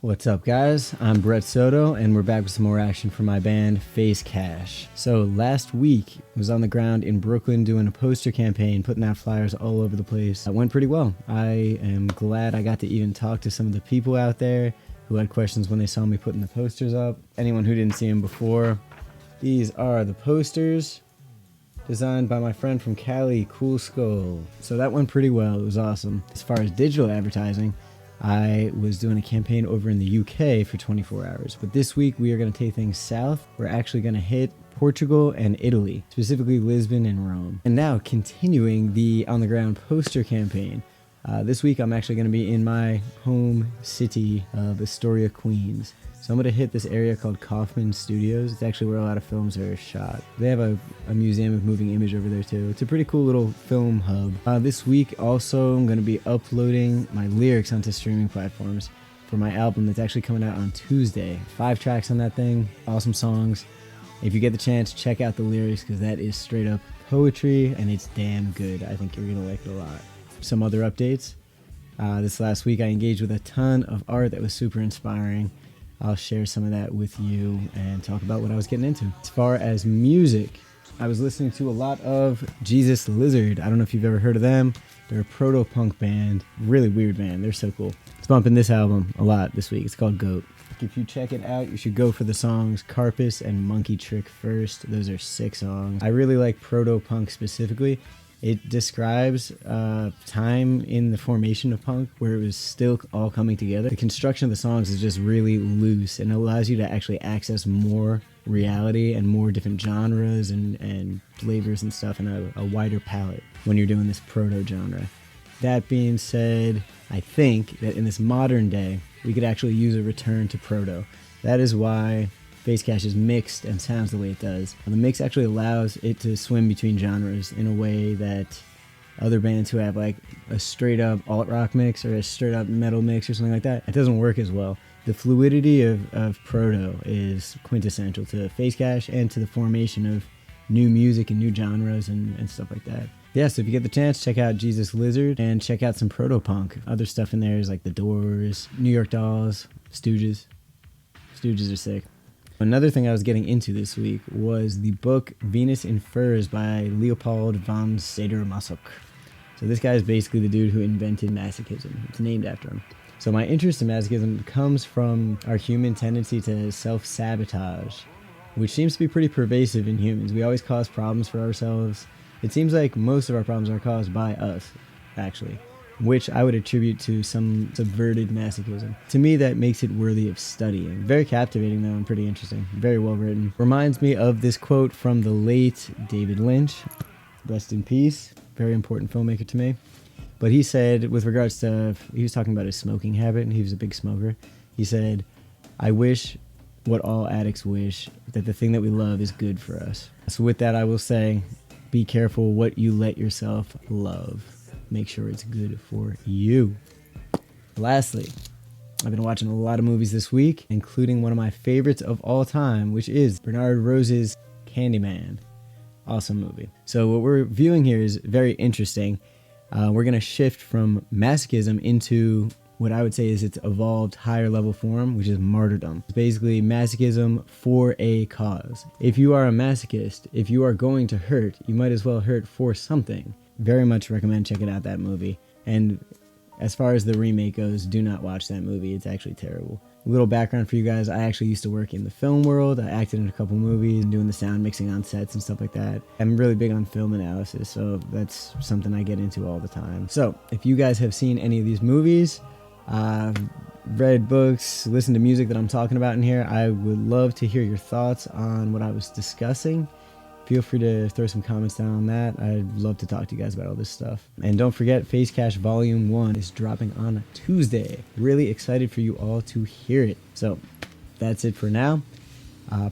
What's up, guys? I'm Brett Sotto, and we're back with some more action from my band, Cache. So last week, I was on the ground in Brooklyn doing a poster campaign, putting out flyers all over the place. It went pretty well. I am glad I got to even talk to some of the people out there who had questions when they saw me putting the posters up. Anyone who didn't see them before, these are the posters designed by my friend from Cali, Cool Skull. So that went pretty well. It was awesome. As far as digital advertising, I was doing a campaign over in the UK for 24 hours, but this week we are going to take things south. We're actually going to hit Portugal and Italy, specifically Lisbon and Rome. And now continuing the on the ground poster campaign. This week I'm actually going to be in my home city of Astoria, Queens. So I'm going to hit this area called Kaufman Studios. It's actually where a lot of films are shot. They have a museum of moving image over there too. It's a pretty cool little film hub. This week also I'm going to be uploading my lyrics onto streaming platforms for my album that's actually coming out on Tuesday. 5 tracks on that thing, awesome songs. If you get the chance, check out the lyrics because that is straight up poetry and it's damn good. I think you're going to like it a lot. Some other updates. This last week I engaged with a ton of art that was super inspiring. I'll share some of that with you and talk about what I was getting into. As far as music, I was listening to a lot of Jesus Lizard. I don't know if you've ever heard of them. They're a proto-punk band. Really weird band. They're so cool. It's bumping this album a lot this week. It's called Goat. If you check it out, you should go for the songs Carpus and Monkey Trick first. Those are sick songs. I really like proto-punk specifically. It describes time in the formation of punk where it was still all coming together. The construction of the songs is just really loose and allows you to actually access more reality and more different genres and flavors and stuff in a wider palette when you're doing this proto-genre. That being said, I think that in this modern day, we could actually use a return to proto. That is why Cache is mixed and sounds the way it does. And the mix actually allows it to swim between genres in a way that other bands who have like a straight up alt rock mix or a straight up metal mix or something like that, it doesn't work as well. The fluidity of proto is quintessential to Cache and to the formation of new music and new genres and stuff like that. Yeah, so if you get the chance, check out Jesus Lizard and check out some proto-punk. Other stuff in there is like The Doors, New York Dolls, Stooges. Stooges are sick. Another thing I was getting into this week was the book Venus in Furs by Leopold von Sader-Masoch. So this guy is basically the dude who invented masochism. It's named after him. So my interest in masochism comes from our human tendency to self-sabotage, which seems to be pretty pervasive in humans. We always cause problems for ourselves. It seems like most of our problems are caused by us, actually, which I would attribute to some subverted masochism. To me, that makes it worthy of studying. Very captivating, though, and pretty interesting. Very well written. Reminds me of this quote from the late David Lynch. Rest in peace. Very important filmmaker to me. But he said, with regards to, he was talking about his smoking habit, and he was a big smoker. He said, "I wish what all addicts wish, that the thing that we love is good for us." So with that, I will say, be careful what you let yourself love. Make sure it's good for you. Lastly, I've been watching a lot of movies this week, including one of my favorites of all time, which is Bernard Rose's Candyman. Awesome movie. So what we're viewing here is very interesting. We're going to shift from masochism into what I would say is its evolved higher level form, which is martyrdom. It's basically masochism for a cause. If you are a masochist, if you are going to hurt, you might as well hurt for something. Very much recommend checking out that movie. And as far as the remake goes, do not watch that movie. It's actually terrible. A little background for you guys. I actually used to work in the film world. I acted in a couple movies, doing the sound mixing on sets and stuff like that. I'm really big on film analysis, so that's something I get into all the time. So if you guys have seen any of these movies, read books, listened to music that I'm talking about in here, I would love to hear your thoughts on what I was discussing. Feel free to throw some comments down on that. I'd love to talk to you guys about all this stuff. And don't forget, Cache Volume 1 is dropping on Tuesday. Really excited for you all to hear it. So that's it for now.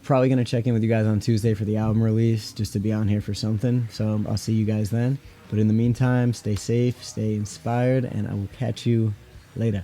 Probably going to check in with you guys on Tuesday for the album release, just to be on here for something. So I'll see you guys then. But in the meantime, stay safe, stay inspired, and I will catch you later.